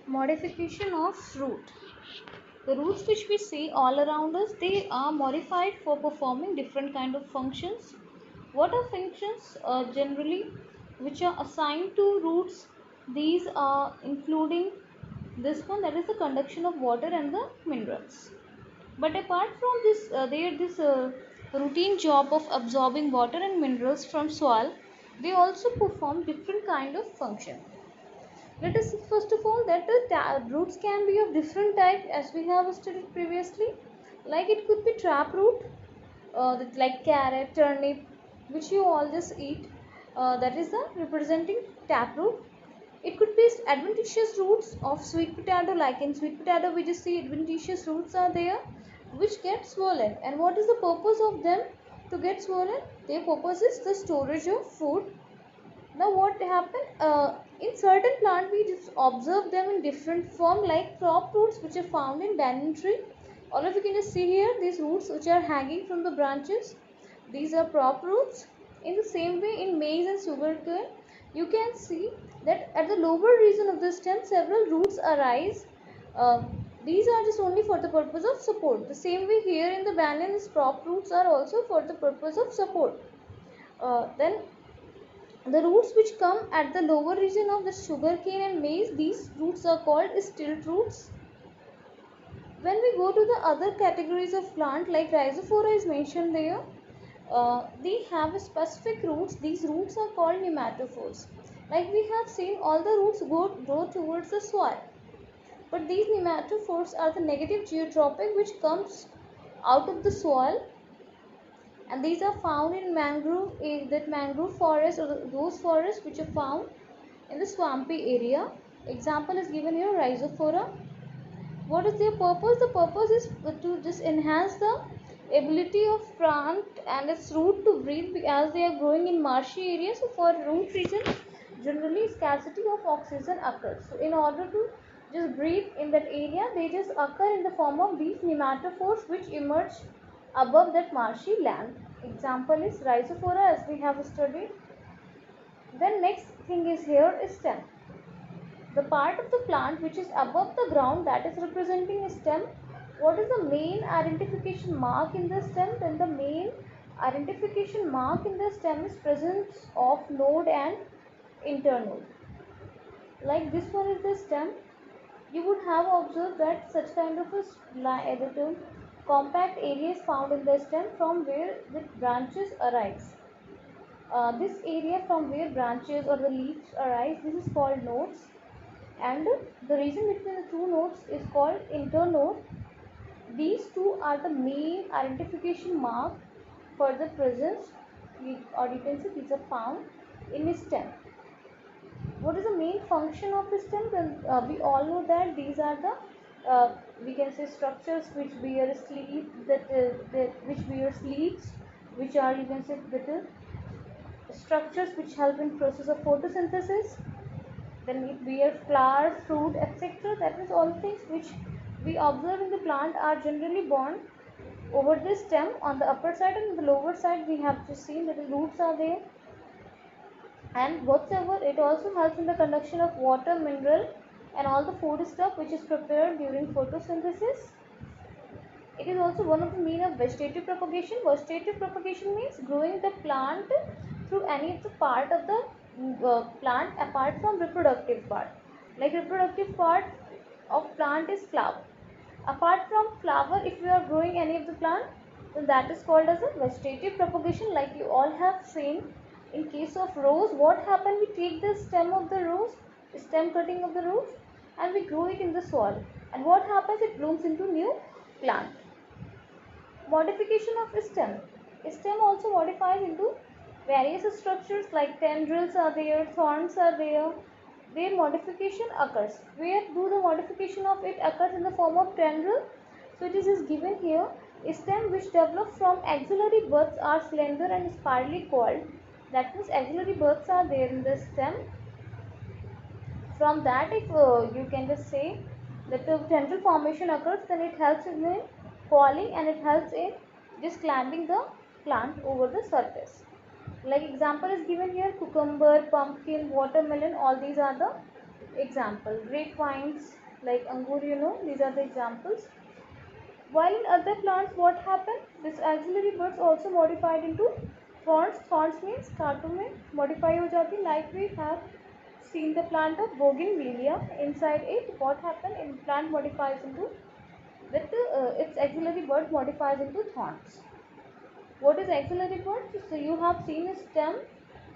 Modification of root. The roots which we see all around us, they are modified for performing different kind of functions. What are functions generally which are assigned to roots? These are including this one, that is the conduction of water and the minerals. But apart from this, this routine job of absorbing water and minerals from soil, they also perform different kind of function. Let us see first of all that the roots can be of different type as we have studied previously. Like it could be trap root, like carrot, turnip, which you all just eat. That is the representing tap root. It could be adventitious roots of sweet potato. Like in sweet potato, we just see adventitious roots are there, which get swollen. And what is the purpose of them to get swollen? Their purpose is the storage of food. Now what happened, in certain plant we just observe them in different form, like crop roots which are found in banyan tree. All of you can just see here these roots which are hanging from the branches. These are crop roots. In the same way, in maize and sugarcane, you can see that at the lower region of the stem several roots arise. These are just only for the purpose of support. The same way here in the banyan, crop roots are also for the purpose of support. Then the roots which come at the lower region of the sugarcane and maize, these roots are called stilt roots. When we go to the other categories of plant, like Rhizophora is mentioned there, they have specific roots. These roots are called pneumatophores. Like we have seen, all the roots grow towards the soil, but these pneumatophores are the negative geotropic which comes out of the soil, and these are found in mangrove forest, or those forests which are found in the swampy area. Example is given here, Rhizophora. What is their purpose? The purpose is to just enhance the ability of plant and its root to breathe, as they are growing in marshy areas. So for root region, generally scarcity of oxygen occurs. So in order to just breathe in that area, they just occur in the form of these pneumatophores which emerge above that marshy land. Example is Rhizophora, as we have studied. Then next thing is here is stem. The part of the plant which is above the ground, that is representing a stem. What is the main identification mark in the stem? Then the main identification mark in the stem is presence of node and internode. Like this one is the stem. You would have observed that such kind of a compact area is found in the stem from where the branches arise. This area from where branches or the leaves arise, this is called nodes, and the region between the two nodes is called internode. These two are the main identification mark for the presence, or you can say these are found in a stem. What is the main function of the stem? Then we all know that these are the we can say structures which bear sleeve, which bear sleeves, which are, you can say, structures which help in process of photosynthesis. Then it bears flower, fruit, etc. That is, all things which we observe in the plant are generally born over the stem. On the upper side and the lower side, we have just seen that the roots are there, and whatsoever, it also helps in the conduction of water, mineral, and all the food stuff which is prepared during photosynthesis. It is also one of the means of vegetative propagation. Vegetative propagation means growing the plant through any of the part of the plant apart from reproductive part. Like reproductive part of plant is flower. Apart from flower, if you are growing any of the plant, then that is called as a vegetative propagation. Like you all have seen, in case of rose, what happens? We take the stem of the rose, stem cutting of the rose, and we grow it in the soil. And what happens? It blooms into new plant. Modification of stem. Stem also modifies into various structures, like tendrils are there, thorns are there. Their modification occurs. Where do the modification of it occurs? In the form of tendril. So it is given here. A stem which develops from axillary buds are slender and spirally coiled. That means axillary buds are there in the stem. From that, if you can just say that the tendril formation occurs, then it helps in coiling, and it helps in just clamping the plant over the surface. Like example is given here, cucumber, pumpkin, watermelon, all these are the Example, grapevines like angur, these are the examples. While in other plants, what happened? This auxiliary buds also modified into thorns. Thorns means कांटों में modify हो जाती. Like we have seen the plant of bougainvillea. Inside it, what happened? In plant modifies into with its auxiliary bud modifies into thorns. What is axillary bud? So you have seen a stem.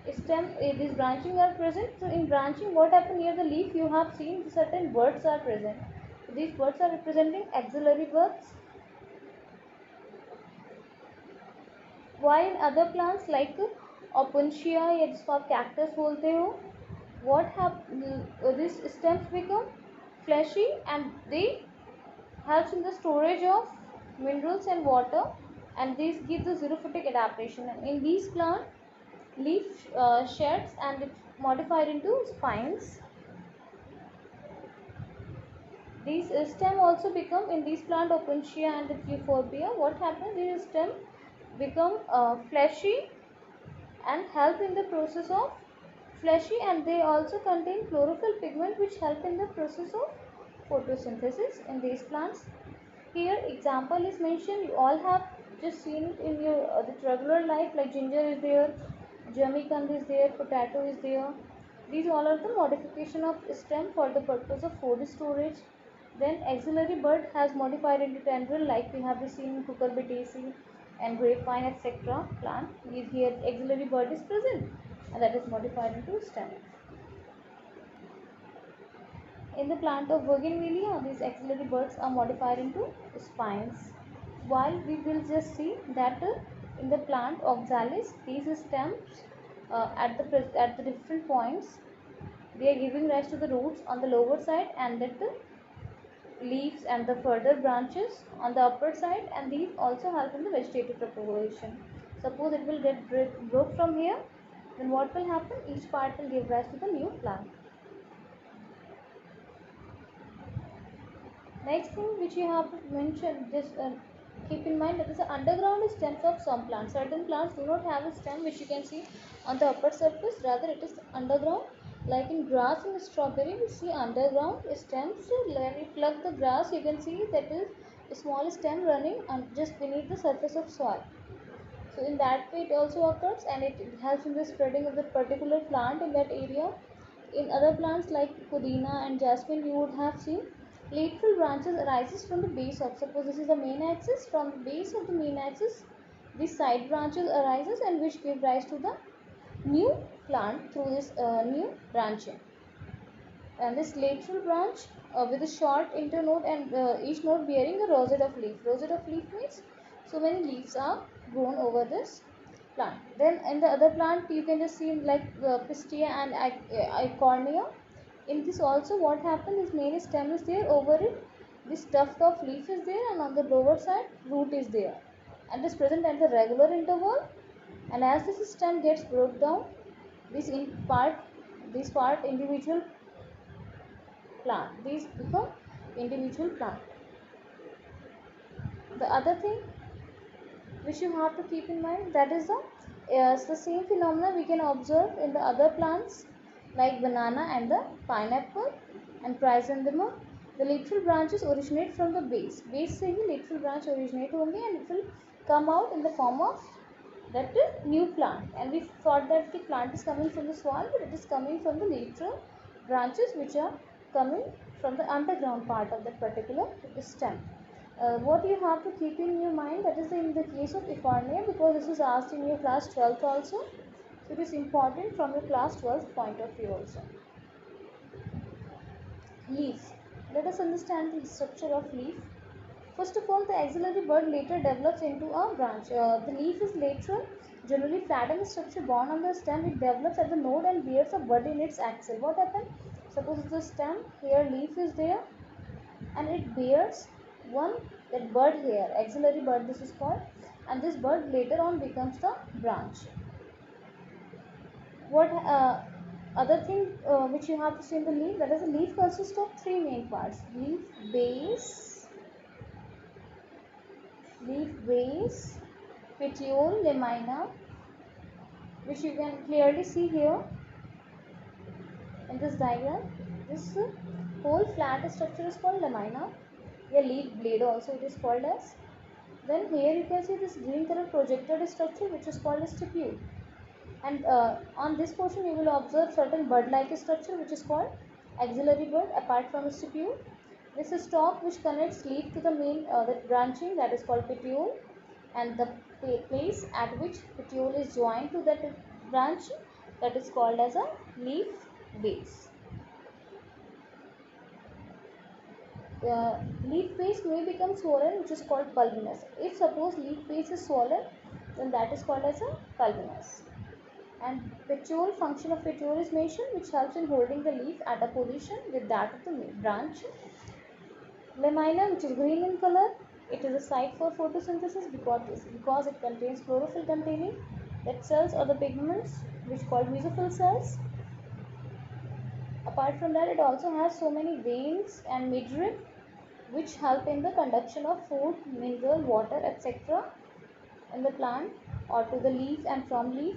These branching are present. So in branching, what happened near the leaf? You have seen certain buds are present. So these buds are representing axillary buds. Why in other plants like opuntia या जिसको आप cactus बोलते हो, what have these stems become fleshy and they helps in the storage of minerals and water, and these give the xerophytic adaptation. And in these plants, leaf sheds and it's modified into spines. These stem also become in these plant opuntia and the euphorbia. What happens? These stem become fleshy and help in the process of fleshy, and they also contain chlorophyll pigment which help in the process of photosynthesis in these plants. Here example is mentioned. You all have just seen it in your the regular life, like ginger is there, jamicand is there, potato is there. These all are the modification of stem for the purpose of food storage. Then axillary bud has modified into tendril, like we have seen in cucurbitaceae and grapevine etc. plant. Here axillary bud is present and that is modified into stem. In the plant of bougainvillea, these axillary buds are modified into spines. While we will just see that in the plant oxalis, these stems at the different points, they are giving rise to the roots on the lower side, and that the leaves and the further branches on the upper side, and these also help in the vegetative propagation. Suppose it will get broke from here, then what will happen? Each part will give rise to the new plant. Next thing which you have to mention, just keep in mind that is the underground stems of some plants. Certain plants do not have a stem which you can see on the upper surface, rather it is underground. Like in grass and strawberry, we see underground stems. When you pluck the grass, you can see that is a small stem running just beneath the surface of soil. So in that way it also occurs, and it helps in the spreading of the particular plant in that area. In other plants like pudina and jasmine, you would have seen lateral branches arises from the base of, suppose this is the main axis, from the base of the main axis these side branches arises, and which give rise to the new plant through this new branching. And this lateral branch with a short internode and each node bearing a rosette of leaf. Rosette of leaf means so many leaves are grown over this plant. Then in the other plant you can just see like pistia and eichhornia. In this also what happens is main stem is there, over it this tuft of leaf is there, and on the lower side root is there, and is present at the regular interval. And as this stem gets broke down, this part individual plant, these become individual plant. The other thing which you have to keep in mind, that is the same phenomena we can observe in the other plants like banana and the pineapple and chrysanthemum. The lateral branches originate from the base से ही lateral branch originate होंगे, and it will come out in the form of that new plant. And we thought that the plant is coming from the soil, but it is coming from the lateral branches which are coming from the underground part of that particular stem. What you have to keep in your mind, that is in the case of eichhornia, because this is asked in your class 12th also, so it is important from your class 12th point of view also. Leaf. Let us understand the structure of leaf. First of all, the axillary bud later develops into a branch. The leaf is lateral, generally flattened structure borne on the stem. It develops at the node and bears a bud in its axil. What happens? Suppose the stem, here leaf is there, and it bears one that bud here, axillary bud this is called, and this bud later on becomes the branch. What other thing which you have to see in the leaf, that is the leaf consists of three main parts: leaf base, petiole, lamina, which you can clearly see here in this diagram. This whole flat structure is called lamina. A leaf blade also it is called as. Then here you can see this green color projected structure which is called as stipule. And on this portion you will observe certain bud-like structure which is called axillary bud apart from stipule. This is stalk which connects leaf to the main the branching, that is called petiole, and the place at which petiole is joined to that branch, that is called as a leaf base. Leaf base may become swollen, which is called pulvinous. If suppose leaf base is swollen, then that is called as a pulvinous. And petiole, function of petiole is mentioned, which helps in holding the leaf at a position with that of the branch. Lamina, which is green in color, it is a site for photosynthesis because it contains chlorophyll containing that cells or the pigments which called mesophyll cells. Apart from that, it also has so many veins and midrib which help in the conduction of food, mineral, water, etc. in the plant or to the leaf and from leaf.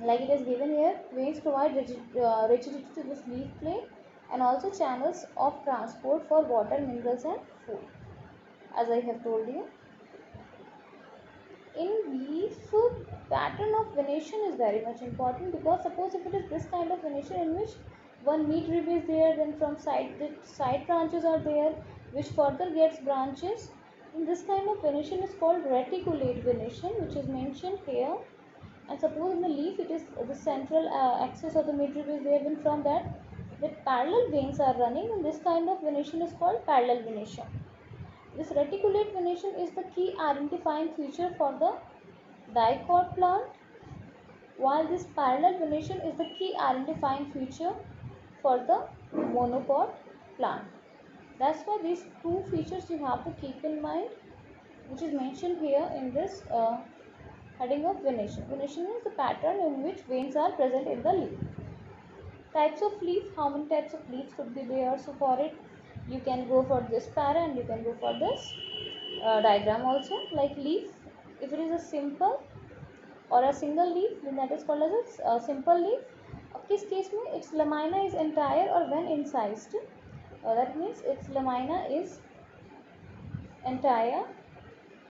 Like it is given here, veins provide rigidity to this leaf plate and also channels of transport for water, minerals and food, as I have told you. In leaf, pattern of venation is very much important, because suppose if it is this kind of venation in which one midrib is there, then from the side branches are there which further gets branches, in this kind of venation is called reticulate venation, which is mentioned here. And suppose in the leaf it is the central axis of the midrib is there, then from that the parallel veins are running, and this kind of venation is called parallel venation. This reticulate venation is the key identifying feature for the dicot plant, while this parallel venation is the key identifying feature for the monocot plant. That's why these two features you have to keep in mind, which is mentioned here in this heading of venation. Venation is the pattern in which veins are present in the leaf. Types of leaf, how many types of leaves could be there? So for it you can go for this para and you can go for this diagram also. Like leaf, if it is a simple or a single leaf, then that is called as a simple leaf. This case में its lamina is entire or when incised, that means its lamina is entire